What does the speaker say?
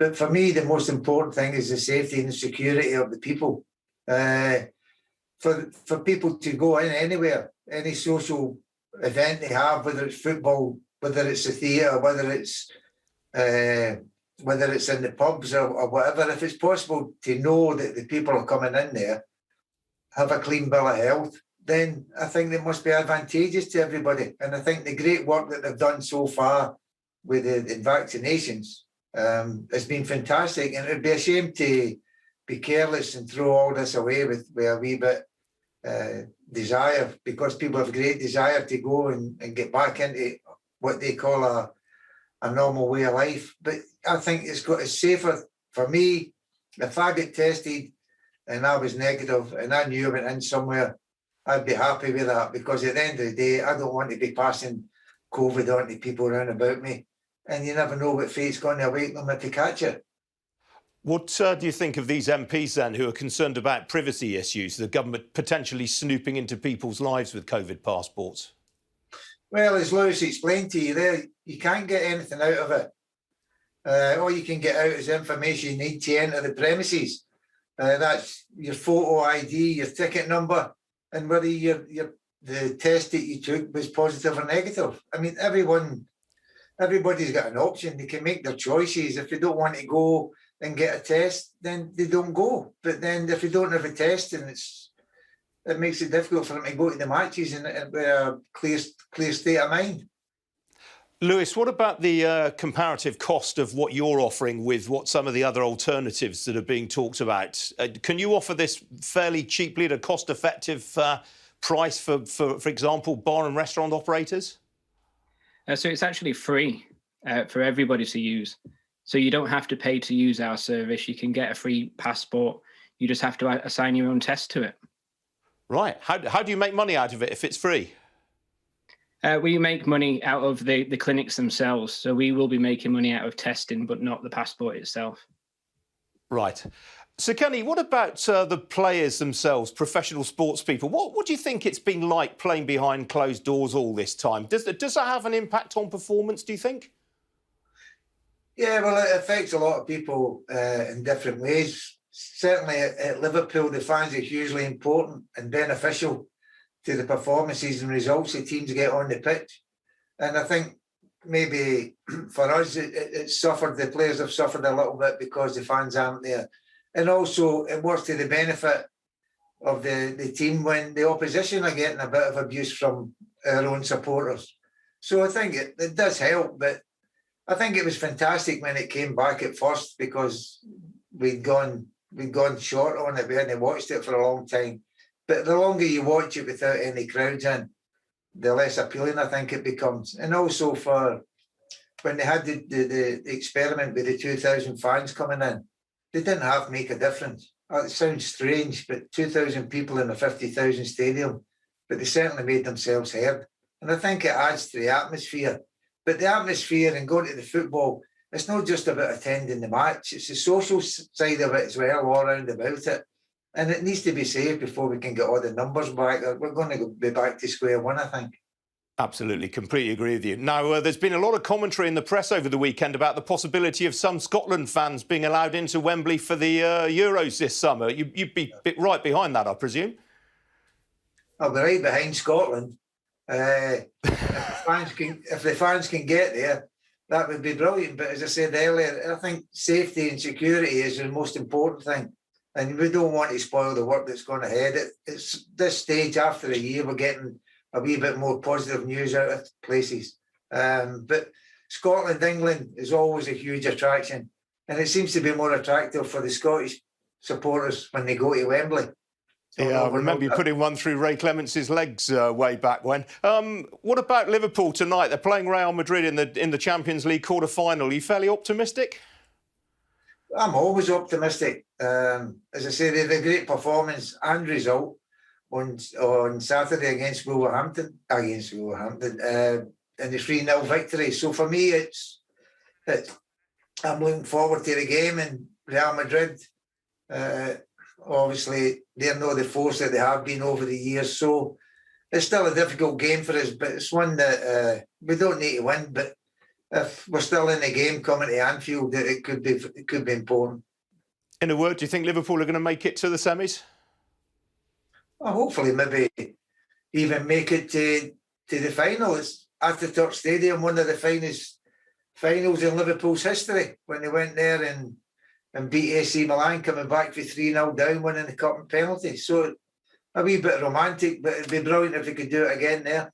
But for me, the most important thing is the safety and the security of the people. For people to go in anywhere, any social event they have, whether it's football, whether it's the theatre, whether it's in the pubs or whatever, if it's possible to know that the people are coming in there have a clean bill of health, then I think it must be advantageous to everybody. And I think the great work that they've done so far with the vaccinations has been fantastic. And it would be a shame to be careless and throw all this away with a wee bit desire, because people have great desire to go and get back into what they call a normal way of life. But I think it's safer for me. If I get tested and I was negative and I knew I went in somewhere, I'd be happy with that, because at the end of the day, I don't want to be passing COVID on to people around about me. And you never know what fate's going to await them if they catch it. What do you think of these MPs then who are concerned about privacy issues, the government potentially snooping into people's lives with COVID passports? Well, as Lewis explained to you there, you can't get anything out of it. All you can get out is information you need to enter the premises. That's your photo ID, your ticket number, and whether the test that you took was positive or negative. I mean, everybody's got an option. They can make their choices. If they don't want to go and get a test, then they don't go. But then if they don't have a test, then it makes it difficult for them to go to the matches in a clear state of mind. Lewis, what about the comparative cost of what you're offering with what some of the other alternatives that are being talked about? Can you offer this fairly cheaply at a cost-effective price for example, bar and restaurant operators? So it's actually free for everybody to use. So you don't have to pay to use our service. You can get a free passport. You just have to assign your own test to it. Right. How do you make money out of it if it's free? We make money out of the clinics themselves. So we will be making money out of testing, but not the passport itself. Right. Sir Kenny, what about the players themselves, professional sports people? What do you think it's been like playing behind closed doors all this time? Does that have an impact on performance, do you think? Yeah, well, it affects a lot of people in different ways. Certainly at Liverpool, the fans are hugely important and beneficial to the performances and results the teams get on the pitch. And I think maybe for us, it's suffered, the players have suffered a little bit because the fans aren't there. And also it works to the benefit of the team when the opposition are getting a bit of abuse from our own supporters. So I think it does help, but I think it was fantastic when it came back at first, because we'd gone short on it. We hadn't watched it for a long time. But the longer you watch it without any crowds in, the less appealing I think it becomes. And also for when they had the experiment with the 2,000 fans coming in, they didn't have to make a difference. It sounds strange, but 2,000 people in a 50,000 stadium, but they certainly made themselves heard. And I think it adds to the atmosphere. But the atmosphere and going to the football, it's not just about attending the match. It's the social side of it as well, all around about it. And it needs to be safe before we can get all the numbers back. We're going to be back to square one, I think. Absolutely, completely agree with you. Now, there's been a lot of commentary in the press over the weekend about the possibility of some Scotland fans being allowed into Wembley for the Euros this summer. You'd be right behind that, I presume? I'll be right behind Scotland. If the fans can get there, that would be brilliant. But as I said earlier, I think safety and security is the most important thing. And we don't want to spoil the work that's gone ahead. It's this stage after a year, we're getting a wee bit more positive news out of places. But Scotland, England is always a huge attraction. And it seems to be more attractive for the Scottish supporters when they go to Wembley. So yeah, I remember you putting one through Ray Clemence's legs way back when. What about Liverpool tonight? They're playing Real Madrid in the Champions League quarter-final. Are you fairly optimistic? I'm always optimistic. As I say, they had a great performance and result on Saturday against Wolverhampton, in the 3-0 victory. So for me, I'm looking forward to the game, and Real Madrid, obviously, they're not the force that they have been over the years. So it's still a difficult game for us, but it's one that we don't need to win. But if we're still in the game coming to Anfield, it could be important. In a word, do you think Liverpool are going to make it to the semis? Well, hopefully, maybe even make it to the final. It's Ataturk Stadium, one of the finest finals in Liverpool's history, when they went there and beat AC Milan, coming back for 3-0 down, winning the cup and penalties. So a wee bit romantic, but it'd be brilliant if they could do it again there.